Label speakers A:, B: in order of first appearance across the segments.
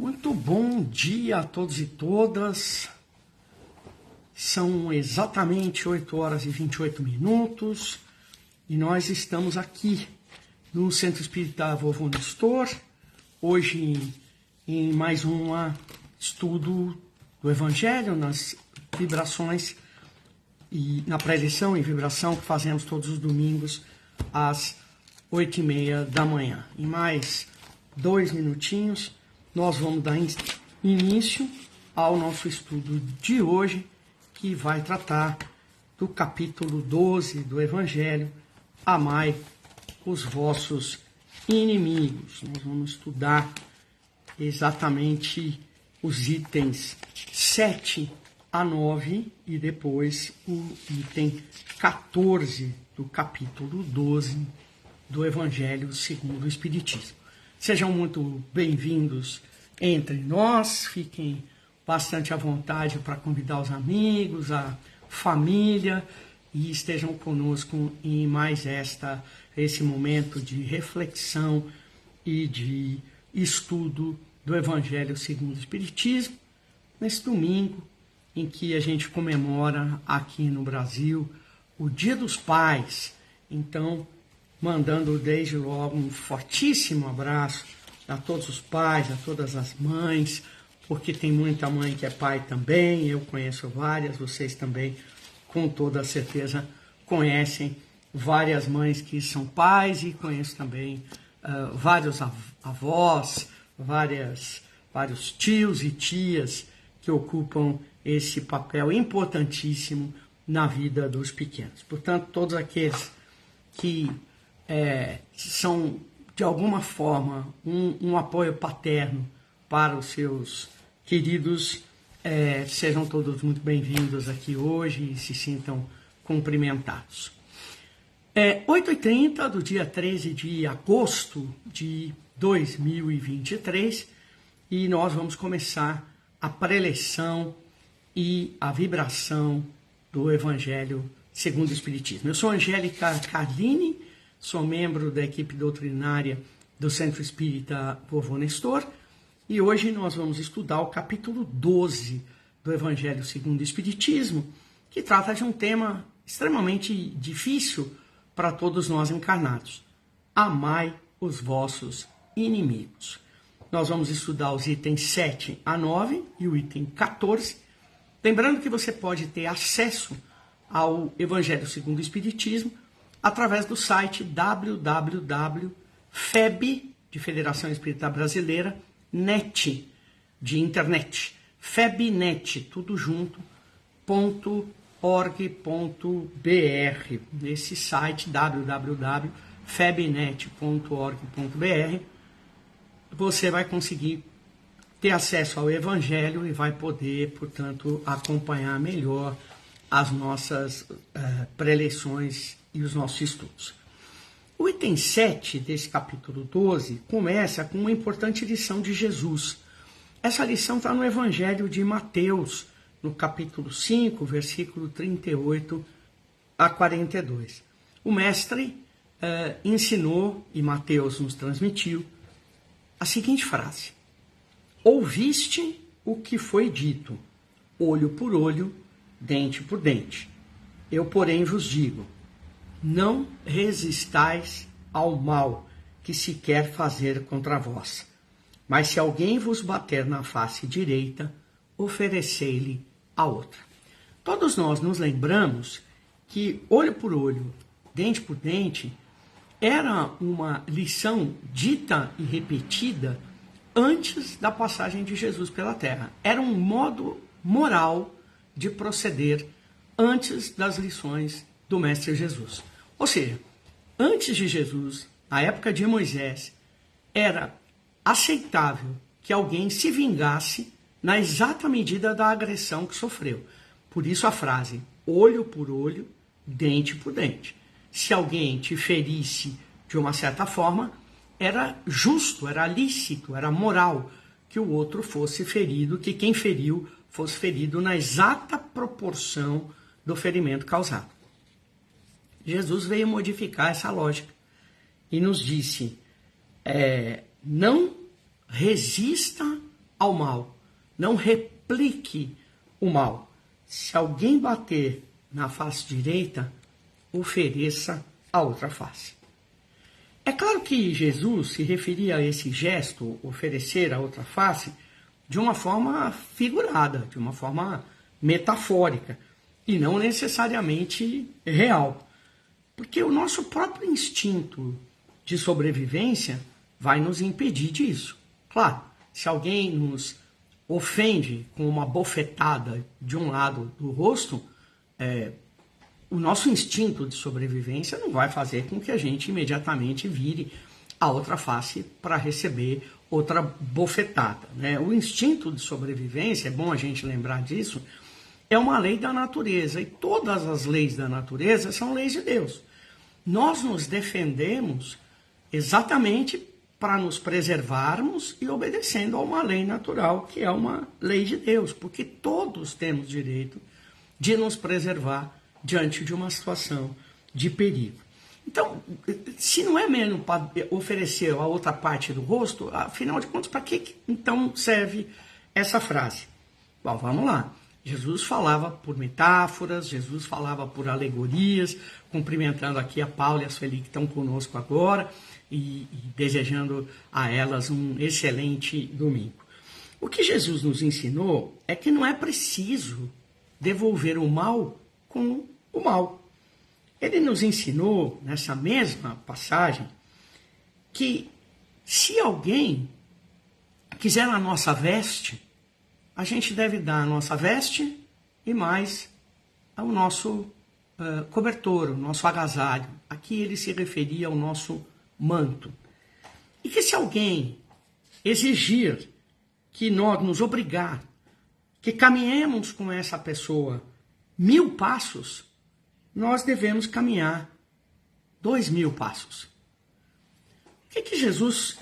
A: Muito bom dia a todos e todas. São exatamente 8 horas e 28 minutos e nós estamos aqui no Centro Espírita Vovô Nestor, hoje em mais um estudo do Evangelho, nas vibrações e na pré-lição e vibração que fazemos todos os domingos às 8h30 da manhã. Em mais 2 minutinhos, nós vamos dar início ao nosso estudo de hoje, que vai tratar do capítulo 12 do Evangelho, Amai os vossos inimigos. Nós vamos estudar exatamente os itens 7 a 9 e depois o item 14 do capítulo 12 do Evangelho segundo o Espiritismo. Sejam muito bem-vindos entre nós, fiquem bastante à vontade para convidar os amigos, a família e estejam conosco em mais esse momento de reflexão e de estudo do Evangelho segundo o Espiritismo, nesse domingo em que a gente comemora aqui no Brasil o Dia dos Pais. Então, mandando desde logo um fortíssimo abraço a todos os pais, a todas as mães, porque tem muita mãe que é pai também, eu conheço várias, vocês também com toda certeza conhecem várias mães que são pais e conheço também vários avós, vários tios e tias que ocupam esse papel importantíssimo na vida dos pequenos. Portanto, todos aqueles que são, de alguma forma, um apoio paterno para os seus queridos, sejam todos muito bem-vindos aqui hoje e se sintam cumprimentados. 8h30 do dia 13 de agosto de 2023 e nós vamos começar a preleção e a vibração do Evangelho segundo o Espiritismo. Eu sou Angélica Carlini, sou membro da equipe doutrinária do Centro Espírita Vovô Nestor e hoje nós vamos estudar o capítulo 12 do Evangelho segundo o Espiritismo, que trata de um tema extremamente difícil para todos nós encarnados. Amai os vossos inimigos. Nós vamos estudar os itens 7 a 9 e o item 14. Lembrando que você pode ter acesso ao Evangelho segundo o Espiritismo através do site www.feb, de Federação Espírita Brasileira, net, de internet, febnet, tudo junto, .org.br. Nesse site www.febnet.org.br você vai conseguir ter acesso ao Evangelho e vai poder, portanto, acompanhar melhor as nossas preleções e os nossos estudos. O item 7 desse capítulo 12 começa com uma importante lição de Jesus. Essa lição está no Evangelho de Mateus, no capítulo 5, versículo 38 a 42. O mestre ensinou, e Mateus nos transmitiu, a seguinte frase: ouviste o que foi dito, olho por olho, dente por dente. Eu, porém, vos digo, não resistais ao mal que se quer fazer contra vós. Mas se alguém vos bater na face direita, oferecei-lhe a outra. Todos nós nos lembramos que olho por olho, dente por dente, era uma lição dita e repetida antes da passagem de Jesus pela Terra. Era um modo moral de proceder antes das lições do Mestre Jesus. Ou seja, antes de Jesus, na época de Moisés, era aceitável que alguém se vingasse na exata medida da agressão que sofreu. Por isso a frase, olho por olho, dente por dente. Se alguém te ferisse de uma certa forma, era justo, era lícito, era moral que o outro fosse ferido, que quem feriu fosse ferido na exata proporção do ferimento causado. Jesus veio modificar essa lógica e nos disse, não resista ao mal. Não replique o mal. Se alguém bater na face direita, ofereça a outra face. É claro que Jesus se referia a esse gesto, oferecer a outra face, de uma forma figurada, de uma forma metafórica, e não necessariamente real. Porque o nosso próprio instinto de sobrevivência vai nos impedir disso. Claro, se alguém nos ofende com uma bofetada de um lado do rosto, o nosso instinto de sobrevivência não vai fazer com que a gente imediatamente vire a outra face para receber outra bofetada, né? O instinto de sobrevivência, é bom a gente lembrar disso, é uma lei da natureza, e todas as leis da natureza são leis de Deus. Nós nos defendemos exatamente para nos preservarmos e obedecendo a uma lei natural, que é uma lei de Deus, porque todos temos direito de nos preservar diante de uma situação de perigo. Então, se não é mesmo para oferecer a outra parte do rosto, afinal de contas, para que então serve essa frase? Bom, vamos lá. Jesus falava por metáforas, Jesus falava por alegorias, cumprimentando aqui a Paula e a Sueli que estão conosco agora e desejando a elas um excelente domingo. O que Jesus nos ensinou é que não é preciso devolver o mal com o mal. Ele nos ensinou, nessa mesma passagem, que se alguém quiser a nossa veste, a gente deve dar a nossa veste e mais ao nosso cobertor, o nosso agasalho. Aqui ele se referia ao nosso manto. E que se alguém exigir que nós nos obrigar, que caminhemos com essa pessoa 1000 passos, nós devemos caminhar 2000 passos. O que Jesus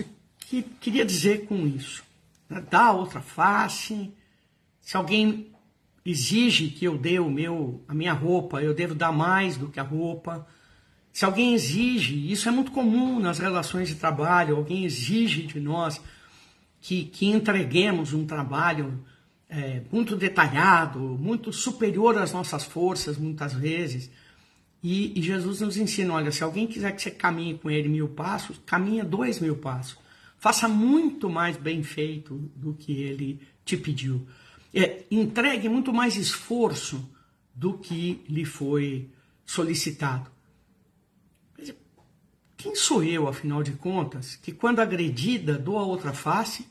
A: queria dizer com isso? Dar a outra face. Se alguém exige que eu dê a minha roupa, eu devo dar mais do que a roupa. Se alguém exige, isso é muito comum nas relações de trabalho, alguém exige de nós que entreguemos um trabalho muito detalhado, muito superior às nossas forças, muitas vezes. E Jesus nos ensina, olha, se alguém quiser que você caminhe com ele 1000 passos, caminha 2000 passos. Faça muito mais bem feito do que ele te pediu. Entregue muito mais esforço do que lhe foi solicitado. Quem sou eu, afinal de contas, que quando agredida dou a outra face?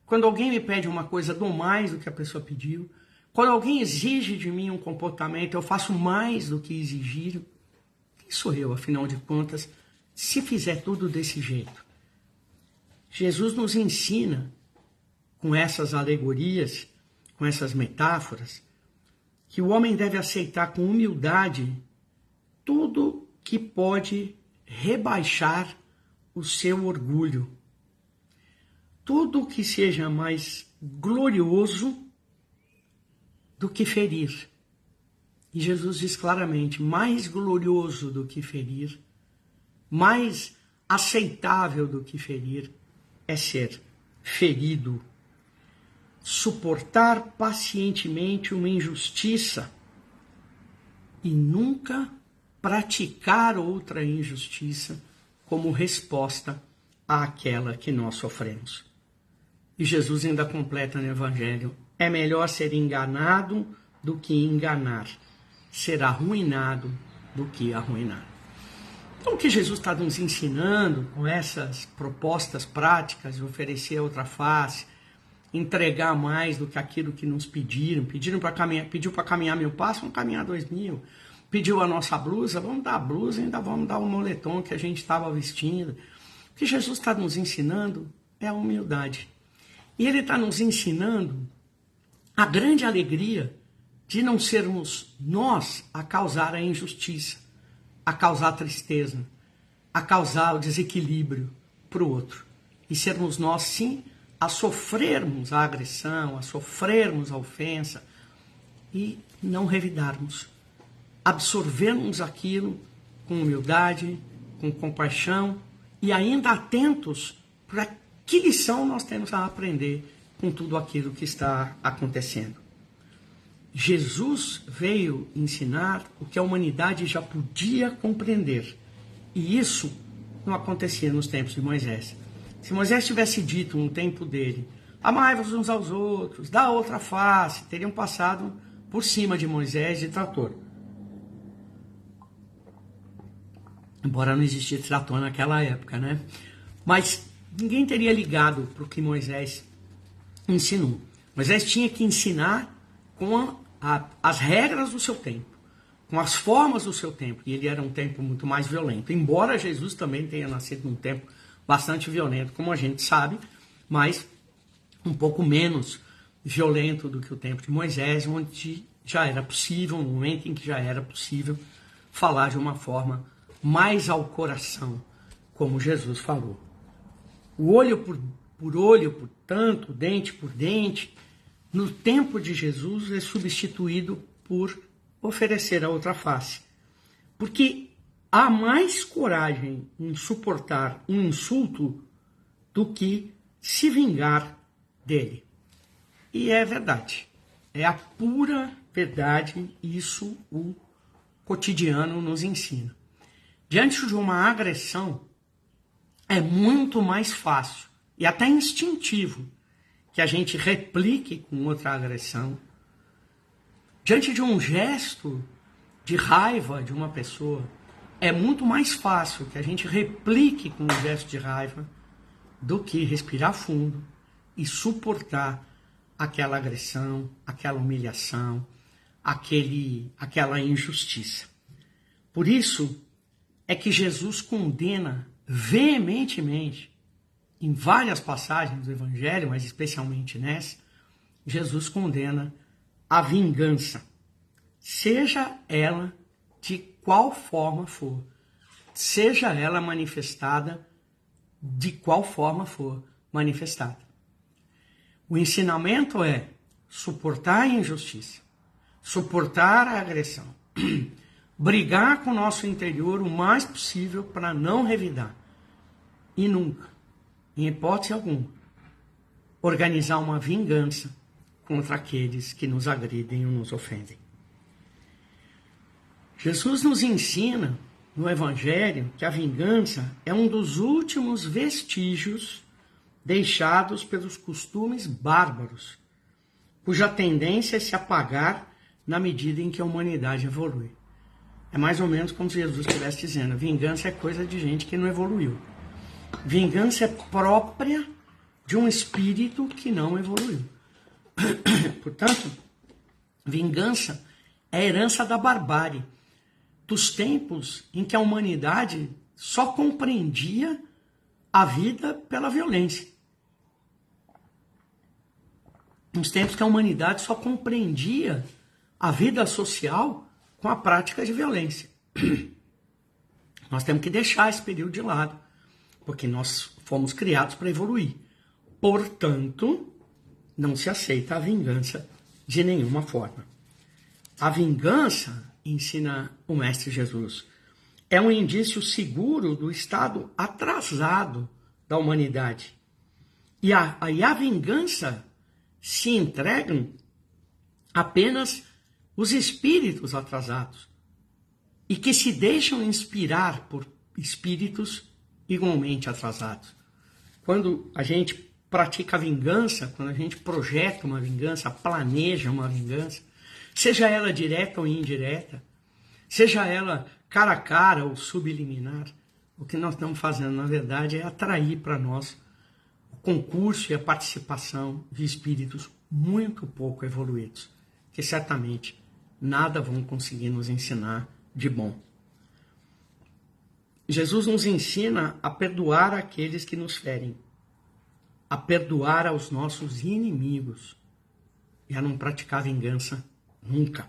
A: Quando alguém me pede uma coisa, dou mais do que a pessoa pediu? Quando alguém exige de mim um comportamento, eu faço mais do que exigiram? Quem sou eu, afinal de contas, se fizer tudo desse jeito? Jesus nos ensina, com essas alegorias, com essas metáforas, que o homem deve aceitar com humildade tudo que pode rebaixar o seu orgulho. Tudo que seja mais glorioso do que ferir. E Jesus diz claramente, mais glorioso do que ferir, mais aceitável do que ferir, é ser ferido. Suportar pacientemente uma injustiça e nunca praticar outra injustiça como resposta àquela que nós sofremos. E Jesus ainda completa no Evangelho, é melhor ser enganado do que enganar, ser arruinado do que arruinar. Então o que Jesus está nos ensinando com essas propostas práticas de oferecer a outra face, entregar mais do que aquilo que nos pediu para caminhar 1000 passos, vamos caminhar 2000. Pediu a nossa blusa, vamos dar a blusa, ainda vamos dar o moletom que a gente estava vestindo. O que Jesus está nos ensinando é a humildade. E ele está nos ensinando a grande alegria de não sermos nós a causar a injustiça, a causar a tristeza, a causar o desequilíbrio para o outro. E sermos nós, sim, a sofrermos a agressão, a sofrermos a ofensa e não revidarmos. Absorvermos aquilo com humildade, com compaixão e ainda atentos para que lição nós temos a aprender com tudo aquilo que está acontecendo. Jesus veio ensinar o que a humanidade já podia compreender. E isso não acontecia nos tempos de Moisés. Se Moisés tivesse dito no tempo dele, amai-vos uns aos outros, dá outra face, teriam passado por cima de Moisés de trator. Embora não existisse trator naquela época, né? Mas ninguém teria ligado para o que Moisés ensinou. Moisés tinha que ensinar com as regras do seu tempo, com as formas do seu tempo. E ele era um tempo muito mais violento. Embora Jesus também tenha nascido num tempo bastante violento, como a gente sabe, mas um pouco menos violento do que o tempo de Moisés, onde já era possível, no momento em que já era possível, falar de uma forma mais ao coração, como Jesus falou. O olho por olho, portanto, dente por dente, no tempo de Jesus é substituído por oferecer a outra face. Porque há mais coragem em suportar um insulto do que se vingar dele. E é verdade. É a pura verdade, isso o cotidiano nos ensina. Diante de uma agressão, é muito mais fácil e até instintivo que a gente replique com outra agressão. Diante de um gesto de raiva de uma pessoa, é muito mais fácil que a gente replique com um gesto de raiva do que respirar fundo e suportar aquela agressão, aquela humilhação, aquela injustiça. Por isso é que Jesus condena veementemente, em várias passagens do Evangelho, mas especialmente nessa, Jesus condena a vingança, seja ela de qual forma for, seja ela manifestada de qual forma for manifestada. O ensinamento é suportar a injustiça, suportar a agressão, brigar com o nosso interior o mais possível para não revidar e nunca, em hipótese alguma, organizar uma vingança contra aqueles que nos agridem ou nos ofendem. Jesus nos ensina no Evangelho que a vingança é um dos últimos vestígios deixados pelos costumes bárbaros, cuja tendência é se apagar na medida em que a humanidade evolui. É mais ou menos como se Jesus estivesse dizendo, vingança é coisa de gente que não evoluiu. Vingança é própria de um espírito que não evoluiu. Portanto, vingança é a herança da barbárie, dos tempos em que a humanidade só compreendia a vida pela violência. Nos tempos que a humanidade só compreendia a vida social com a prática de violência. Nós temos que deixar esse período de lado, porque nós fomos criados para evoluir. Portanto, não se aceita a vingança de nenhuma forma. A vingança, ensina o Mestre Jesus, é um indício seguro do estado atrasado da humanidade. E a vingança se entregam apenas os espíritos atrasados e que se deixam inspirar por espíritos igualmente atrasados. Quando a gente pratica a vingança, quando a gente projeta uma vingança, planeja uma vingança, seja ela direta ou indireta, seja ela cara a cara ou subliminar, o que nós estamos fazendo, na verdade, é atrair para nós o concurso e a participação de espíritos muito pouco evoluídos, que certamente nada vão conseguir nos ensinar de bom. Jesus nos ensina a perdoar aqueles que nos ferem, a perdoar aos nossos inimigos e a não praticar vingança nunca.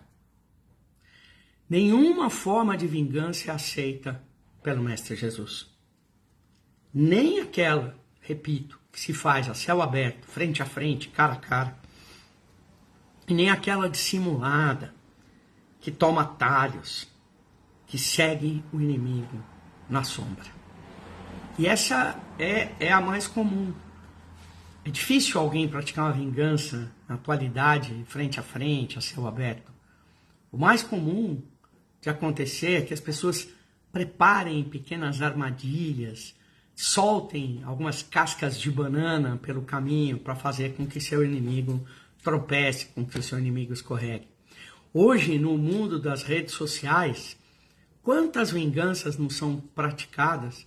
A: Nenhuma forma de vingança é aceita pelo Mestre Jesus. Nem aquela, repito, que se faz a céu aberto, frente a frente, cara a cara, e nem aquela dissimulada, que toma atalhos, que segue o inimigo na sombra. E essa é a mais comum. É difícil alguém praticar uma vingança na atualidade, frente a frente, a céu aberto. O mais comum de acontecer é que as pessoas preparem pequenas armadilhas, soltem algumas cascas de banana pelo caminho para fazer com que seu inimigo tropece, com que o seu inimigo escorregue. Hoje, no mundo das redes sociais, quantas vinganças não são praticadas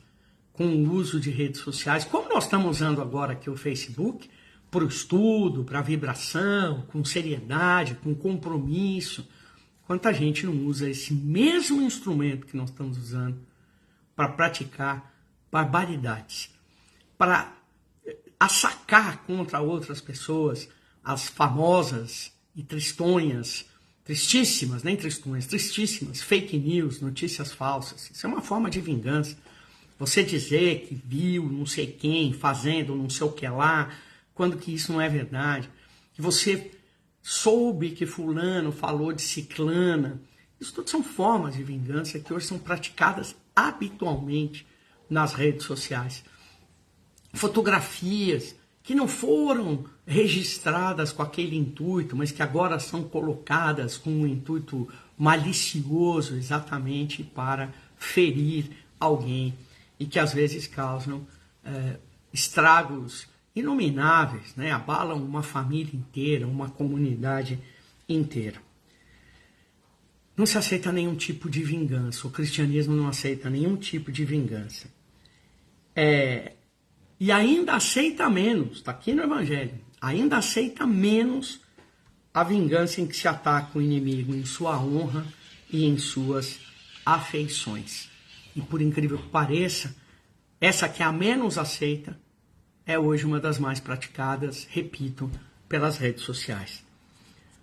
A: com o uso de redes sociais, como nós estamos usando agora aqui o Facebook, para o estudo, para a vibração, com seriedade, com compromisso. Quanta gente não usa esse mesmo instrumento que nós estamos usando para praticar barbaridades, para assacar contra outras pessoas as famosas e tristíssimas, nem tristonhas, tristíssimas fake news, notícias falsas. Isso é uma forma de vingança. Você dizer que viu não sei quem fazendo não sei o que lá, quando que isso não é verdade. Que você soube que fulano falou de ciclana. Isso tudo são formas de vingança que hoje são praticadas habitualmente nas redes sociais. Fotografias que não foram registradas com aquele intuito, mas que agora são colocadas com um intuito malicioso exatamente para ferir alguém e que às vezes causam estragos inomináveis, né? Abalam uma família inteira, uma comunidade inteira. Não se aceita nenhum tipo de vingança, o cristianismo não aceita nenhum tipo de vingança. E ainda aceita menos, está aqui no Evangelho, ainda aceita menos a vingança em que se ataca o inimigo em sua honra e em suas afeições. E por incrível que pareça, essa que é a menos aceita é hoje uma das mais praticadas, repito, pelas redes sociais.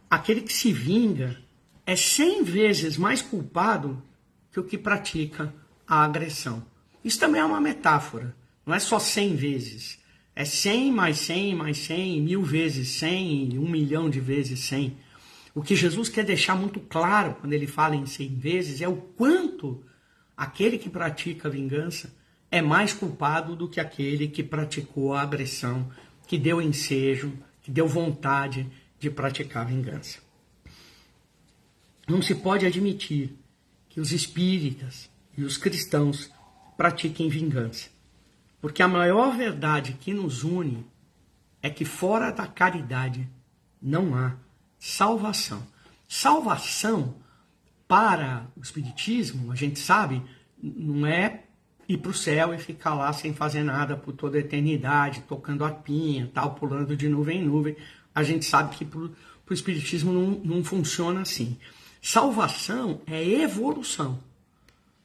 A: Aquele que se vinga é 100 vezes mais culpado que o que pratica a agressão. Isso também é uma metáfora. Não é só 100 vezes. É 100 mais 100 mais 100, 1000 vezes 100 e 1 milhão de vezes 100. O que Jesus quer deixar muito claro quando ele fala em 100 vezes é o quanto aquele que pratica a vingança é mais culpado do que aquele que praticou a agressão, que deu ensejo, que deu vontade de praticar a vingança. Não se pode admitir que os espíritas e os cristãos pratiquem vingança. Porque a maior verdade que nos une é que fora da caridade não há salvação. Salvação para o espiritismo, a gente sabe, não é ir para o céu e ficar lá sem fazer nada por toda a eternidade, tocando arpinha, tal, pulando de nuvem em nuvem. A gente sabe que para o espiritismo não funciona assim. Salvação é evolução.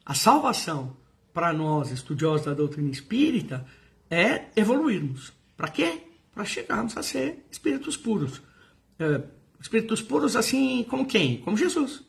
A: A salvação para nós, estudiosos da doutrina espírita, é evoluirmos. Para quê? Para chegarmos a ser espíritos puros. Espíritos puros assim como quem? Como Jesus.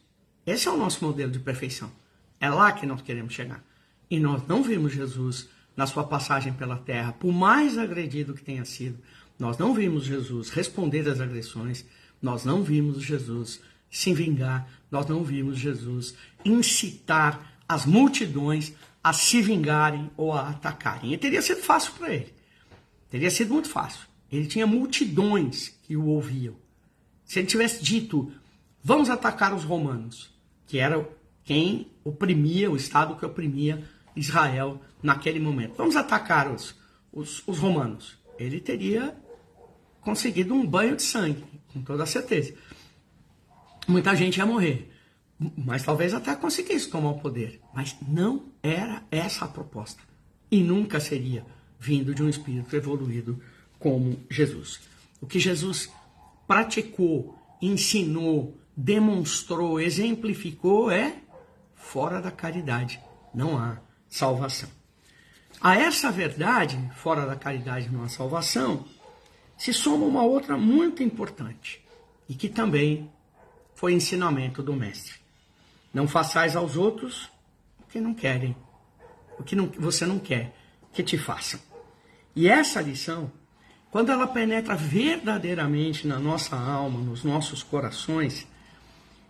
A: Esse é o nosso modelo de perfeição. É lá que nós queremos chegar. E nós não vimos Jesus na sua passagem pela terra, por mais agredido que tenha sido. Nós não vimos Jesus responder às agressões. Nós não vimos Jesus se vingar. Nós não vimos Jesus incitar as multidões a se vingarem ou a atacarem. E teria sido fácil para ele. Teria sido muito fácil. Ele tinha multidões que o ouviam. Se ele tivesse dito, vamos atacar os romanos, que era quem oprimia, o Estado que oprimia Israel naquele momento. Vamos atacar os romanos. Ele teria conseguido um banho de sangue, com toda certeza. Muita gente ia morrer. Mas talvez até conseguisse tomar o poder. Mas não era essa a proposta. E nunca seria vindo de um espírito evoluído como Jesus. O que Jesus praticou, ensinou, demonstrou, exemplificou é fora da caridade. Não há salvação. A essa verdade, fora da caridade não há salvação, se soma uma outra muito importante. E que também foi ensinamento do Mestre. Não façais aos outros o que não querem, o que você não quer que te façam. E essa lição, quando ela penetra verdadeiramente na nossa alma, nos nossos corações,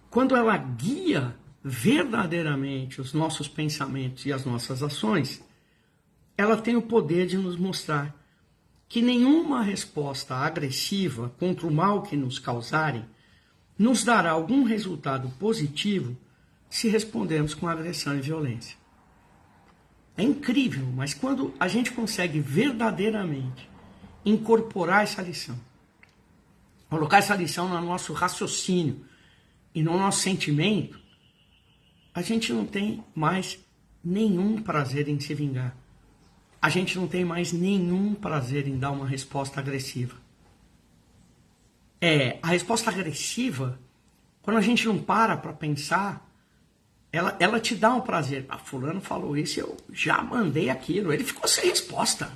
A: quando ela guia verdadeiramente os nossos pensamentos e as nossas ações, ela tem o poder de nos mostrar que nenhuma resposta agressiva contra o mal que nos causarem nos dará algum resultado positivo se respondermos com agressão e violência. É incrível, mas quando a gente consegue verdadeiramente incorporar essa lição, colocar essa lição no nosso raciocínio e no nosso sentimento, a gente não tem mais nenhum prazer em se vingar. A gente não tem mais nenhum prazer em dar uma resposta agressiva. A resposta agressiva, quando a gente não para pensar, ela te dá um prazer. Fulano falou isso, eu já mandei aquilo. Ele ficou sem resposta.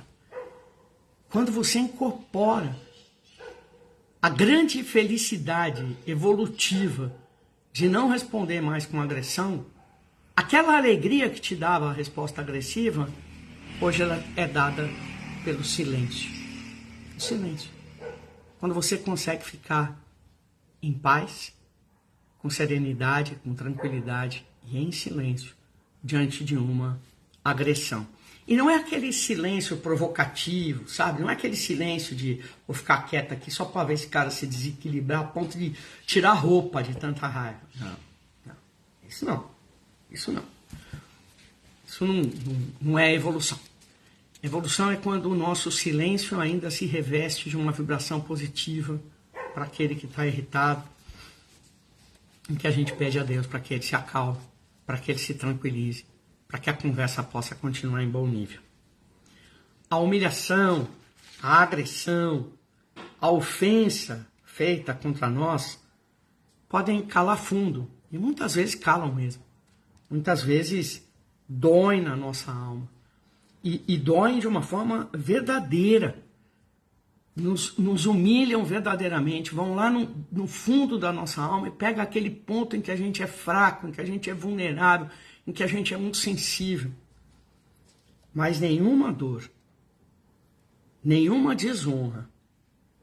A: Quando você incorpora a grande felicidade evolutiva de não responder mais com agressão, aquela alegria que te dava a resposta agressiva, hoje ela é dada pelo silêncio. O silêncio. Quando você consegue ficar em paz, com serenidade, com tranquilidade e em silêncio diante de uma agressão. E não é aquele silêncio provocativo, sabe? Não é aquele silêncio de vou ficar quieto aqui só para ver esse cara se desequilibrar a ponto de tirar a roupa de tanta raiva. Não. Isso não. Isso não é evolução. Evolução é quando o nosso silêncio ainda se reveste de uma vibração positiva para aquele que está irritado, em que a gente pede a Deus para que ele se acalme, para que ele se tranquilize, para que a conversa possa continuar em bom nível. A humilhação, a agressão, a ofensa feita contra nós podem calar fundo, e muitas vezes calam mesmo. Muitas vezes doem na nossa alma. E doem de uma forma verdadeira. Nos humilham verdadeiramente. Vão lá no fundo da nossa alma e pegam aquele ponto em que a gente é fraco, em que a gente é vulnerável, em que a gente é muito sensível. Mas nenhuma dor, nenhuma desonra,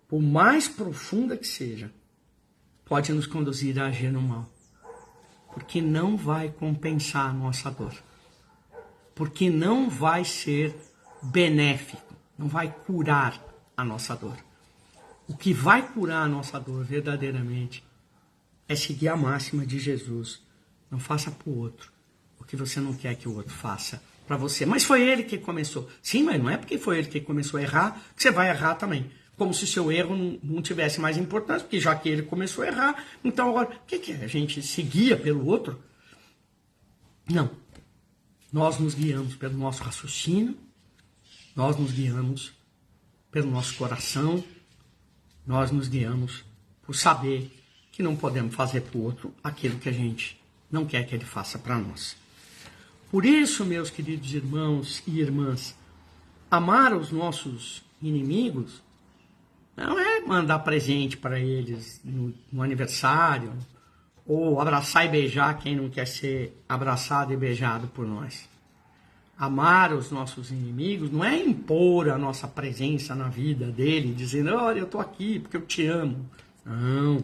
A: por mais profunda que seja, pode nos conduzir a agir no mal. Porque não vai compensar a nossa dor. Porque não vai ser benéfico, não vai curar a nossa dor. O que vai curar a nossa dor verdadeiramente é seguir a máxima de Jesus. Não faça para o outro o que você não quer que o outro faça para você. Mas foi ele que começou. Sim, mas não é porque foi ele que começou a errar que você vai errar também. Como se seu erro não tivesse mais importância, porque já que ele começou a errar, então agora, o que é? A gente se guia pelo outro? Não. Nós nos guiamos pelo nosso raciocínio, nós nos guiamos pelo nosso coração, nós nos guiamos por saber que não podemos fazer para o outro aquilo que a gente não quer que ele faça para nós. Por isso, meus queridos irmãos e irmãs, amar os nossos inimigos não é mandar presente para eles no aniversário, ou abraçar e beijar quem não quer ser abraçado e beijado por nós. Amar os nossos inimigos não é impor a nossa presença na vida dele, dizendo, olha, eu estou aqui porque eu te amo. Não.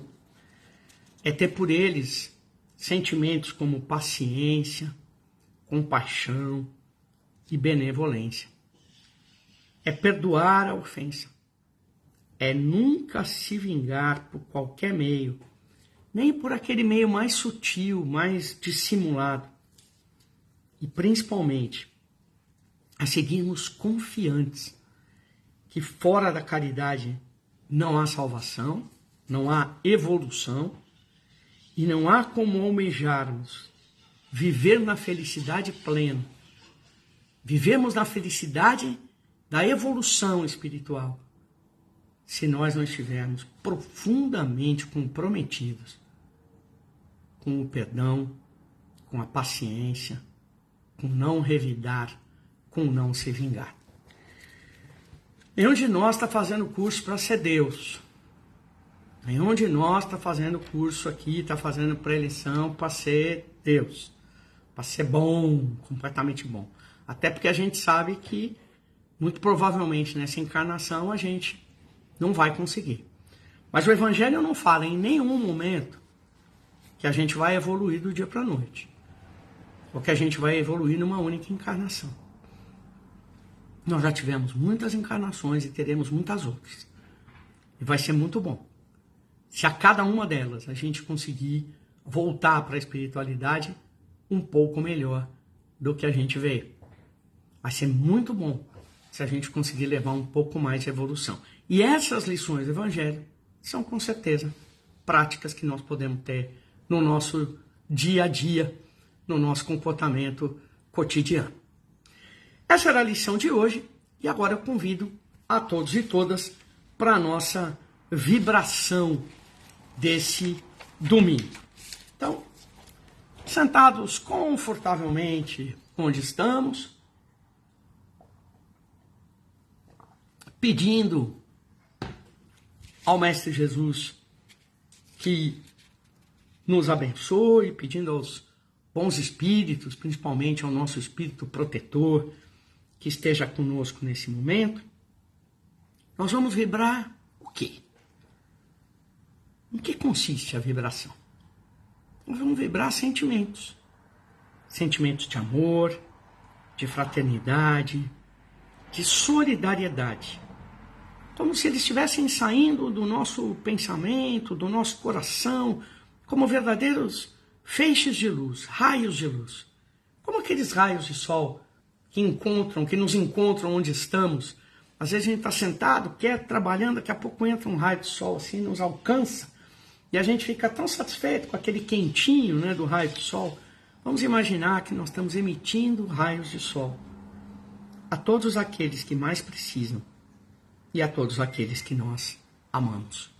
A: É ter por eles sentimentos como paciência, compaixão e benevolência. É perdoar a ofensa. É nunca se vingar por qualquer meio, nem por aquele meio mais sutil, mais dissimulado. E principalmente, a seguirmos confiantes que fora da caridade não há salvação, não há evolução e não há como almejarmos viver na felicidade plena. Vivemos na felicidade da evolução espiritual se nós não estivermos profundamente comprometidos com o perdão, com a paciência, com não revidar, com não se vingar. Nenhum de nós está fazendo curso para ser Deus. Nenhum de nós está fazendo curso aqui, está fazendo pré-eleição para ser Deus. Para ser bom, completamente bom. Até porque a gente sabe que, muito provavelmente, nessa encarnação, a gente não vai conseguir. Mas o Evangelho não fala em nenhum momento que a gente vai evoluir do dia para a noite. Ou que a gente vai evoluir numa única encarnação. Nós já tivemos muitas encarnações e teremos muitas outras. E vai ser muito bom. Se a cada uma delas a gente conseguir voltar para a espiritualidade um pouco melhor do que a gente veio. Vai ser muito bom se a gente conseguir levar um pouco mais de evolução. E essas lições do Evangelho são, com certeza, práticas que nós podemos ter no nosso dia a dia, no nosso comportamento cotidiano. Essa era a lição de hoje e agora eu convido a todos e todas para a nossa vibração desse domingo. Então, sentados confortavelmente onde estamos, pedindo ao Mestre Jesus que nos abençoe, pedindo aos bons espíritos, principalmente ao nosso espírito protetor, que esteja conosco nesse momento, nós vamos vibrar o quê? Em que consiste a vibração? Nós vamos vibrar sentimentos. Sentimentos de amor, de fraternidade, de solidariedade. Como se eles estivessem saindo do nosso pensamento, do nosso coração, como verdadeiros feixes de luz, raios de luz. Como aqueles raios de sol que nos encontram onde estamos. Às vezes a gente está sentado, quer, trabalhando, daqui a pouco entra um raio de sol assim, nos alcança. E a gente fica tão satisfeito com aquele quentinho, né, do raio de sol. Vamos imaginar que nós estamos emitindo raios de sol a todos aqueles que mais precisam e a todos aqueles que nós amamos.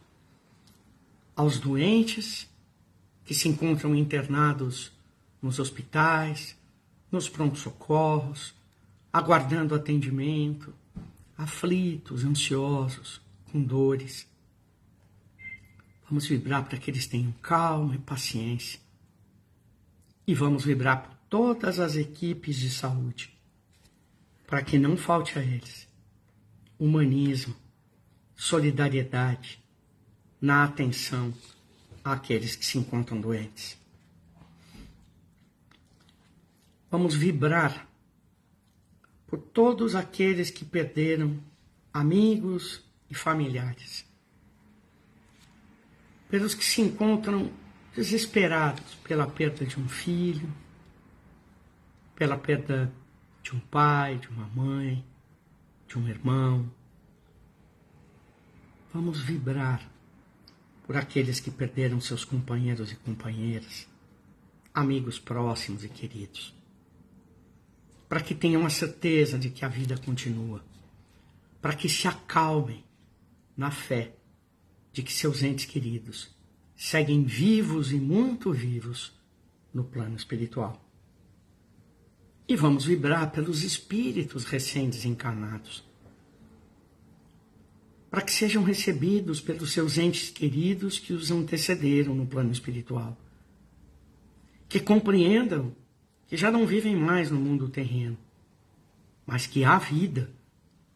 A: Aos doentes que se encontram internados nos hospitais, nos prontos-socorros, aguardando atendimento, aflitos, ansiosos, com dores. Vamos vibrar para que eles tenham calma e paciência. E vamos vibrar por todas as equipes de saúde, para que não falte a eles humanismo, solidariedade na atenção àqueles que se encontram doentes. Vamos vibrar por todos aqueles que perderam amigos e familiares, pelos que se encontram desesperados pela perda de um filho, pela perda de um pai, de uma mãe, de um irmão. Vamos vibrar por aqueles que perderam seus companheiros e companheiras, amigos próximos e queridos, para que tenham a certeza de que a vida continua, para que se acalmem na fé de que seus entes queridos seguem vivos e muito vivos no plano espiritual. E vamos vibrar pelos espíritos recém-desencarnados, para que sejam recebidos pelos seus entes queridos que os antecederam no plano espiritual, que compreendam que já não vivem mais no mundo terreno, mas que há vida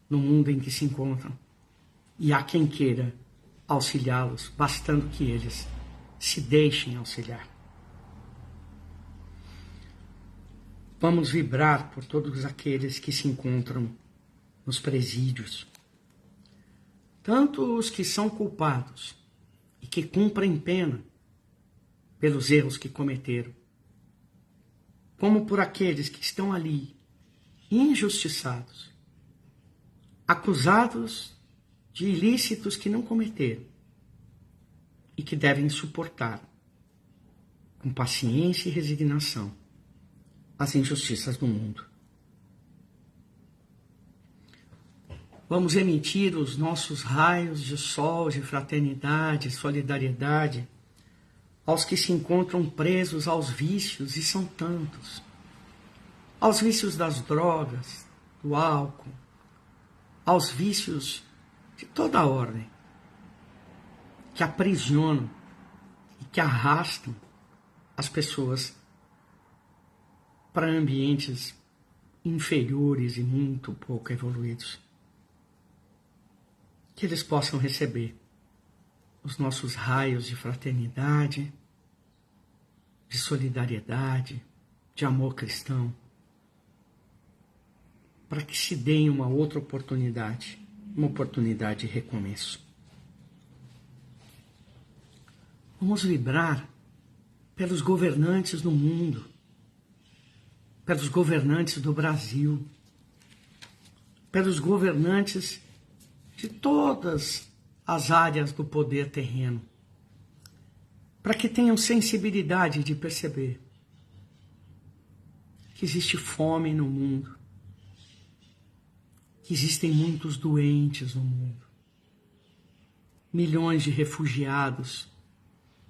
A: no mundo em que se encontram, e há quem queira auxiliá-los, bastando que eles se deixem auxiliar. Vamos vibrar por todos aqueles que se encontram nos presídios, tanto os que são culpados e que cumprem pena pelos erros que cometeram, como por aqueles que estão ali injustiçados, acusados de ilícitos que não cometeram e que devem suportar com paciência e resignação as injustiças do mundo. Vamos emitir os nossos raios de sol, de fraternidade, solidariedade, aos que se encontram presos aos vícios, e são tantos, aos vícios das drogas, do álcool, aos vícios de toda a ordem, que aprisionam e que arrastam as pessoas para ambientes inferiores e muito pouco evoluídos. Que eles possam receber os nossos raios de fraternidade, de solidariedade, de amor cristão, para que se dê uma outra oportunidade, uma oportunidade de recomeço. Vamos vibrar pelos governantes do mundo, pelos governantes do Brasil, pelos governantes de todas as áreas do poder terreno, para que tenham sensibilidade de perceber que existe fome no mundo, que existem muitos doentes no mundo, milhões de refugiados,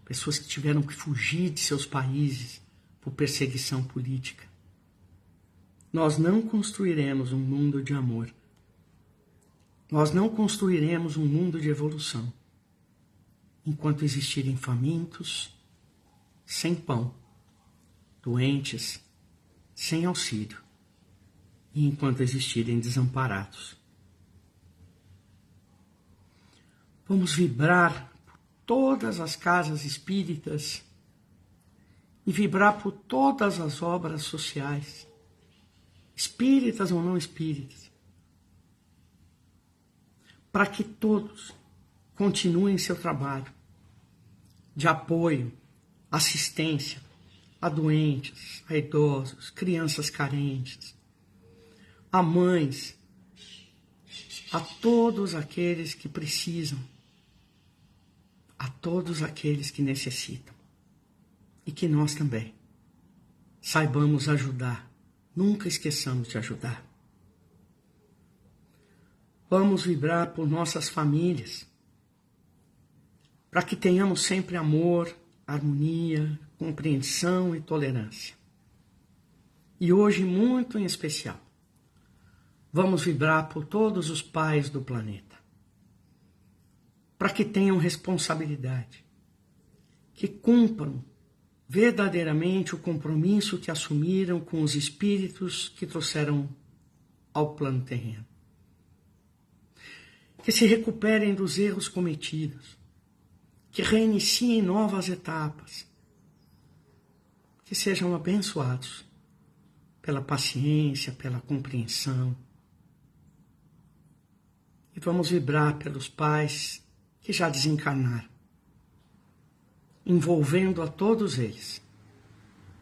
A: pessoas que tiveram que fugir de seus países por perseguição política. Nós não construiremos um mundo de amor. Nós não construiremos um mundo de evolução enquanto existirem famintos, sem pão, doentes, sem auxílio, e enquanto existirem desamparados. Vamos vibrar por todas as casas espíritas e vibrar por todas as obras sociais, espíritas ou não espíritas, para que todos continuem seu trabalho de apoio, assistência a doentes, a idosos, crianças carentes, a mães, a todos aqueles que precisam, a todos aqueles que necessitam. E que nós também saibamos ajudar, nunca esqueçamos de ajudar. Vamos vibrar por nossas famílias, para que tenhamos sempre amor, harmonia, compreensão e tolerância. E hoje, muito em especial, vamos vibrar por todos os pais do planeta, para que tenham responsabilidade, que cumpram verdadeiramente o compromisso que assumiram com os espíritos que trouxeram ao plano terreno. Que se recuperem dos erros cometidos, que reiniciem novas etapas, que sejam abençoados pela paciência, pela compreensão. E vamos vibrar pelos pais que já desencarnaram, envolvendo a todos eles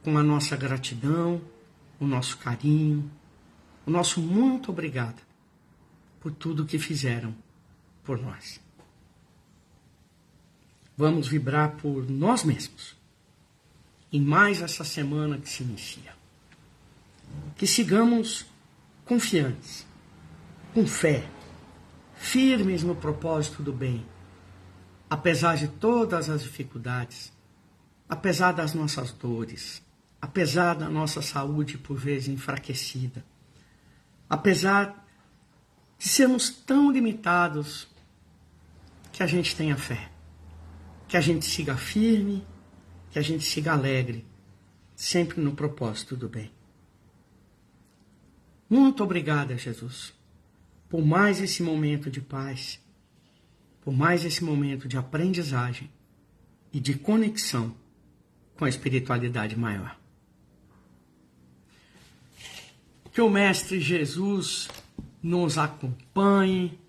A: com a nossa gratidão, o nosso carinho, o nosso muito obrigado por tudo que fizeram por nós. Vamos vibrar por nós mesmos em mais essa semana que se inicia. Que sigamos confiantes, com fé, firmes no propósito do bem, apesar de todas as dificuldades, apesar das nossas dores, apesar da nossa saúde por vezes enfraquecida, apesar de sermos tão limitados, que a gente tenha fé, que a gente siga firme, que a gente siga alegre, sempre no propósito do bem. Muito obrigada, Jesus, por mais esse momento de paz, por mais esse momento de aprendizagem e de conexão com a espiritualidade maior. Que o Mestre Jesus nos acompanhe,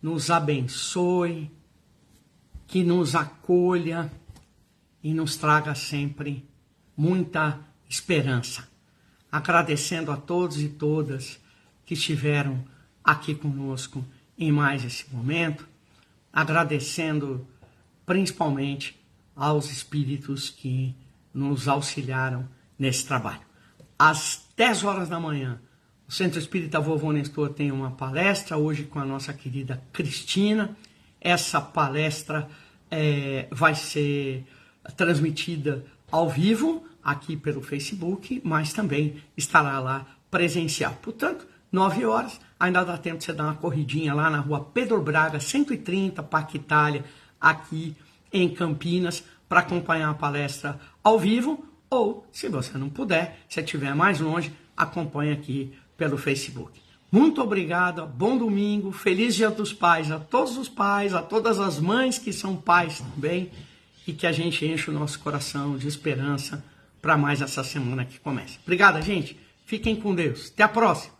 A: nos abençoe, que nos acolha e nos traga sempre muita esperança. Agradecendo a todos e todas que estiveram aqui conosco em mais esse momento, agradecendo principalmente aos espíritos que nos auxiliaram nesse trabalho. Às 10 horas da manhã, o Centro Espírita Vovô Nestor tem uma palestra, hoje com a nossa querida Cristina. Essa palestra vai ser transmitida ao vivo, aqui pelo Facebook, mas também estará lá presencial. Portanto, 9 horas, ainda dá tempo de você dar uma corridinha lá na rua Pedro Braga, 130, Parque Itália, aqui em Campinas, para acompanhar a palestra ao vivo, ou, se você não puder, se estiver mais longe, acompanhe aqui pelo Facebook. Muito obrigado, bom domingo, feliz Dia dos Pais a todos os pais, a todas as mães que são pais também, e que a gente enche o nosso coração de esperança para mais essa semana que começa. Obrigado, gente. Fiquem com Deus. Até a próxima.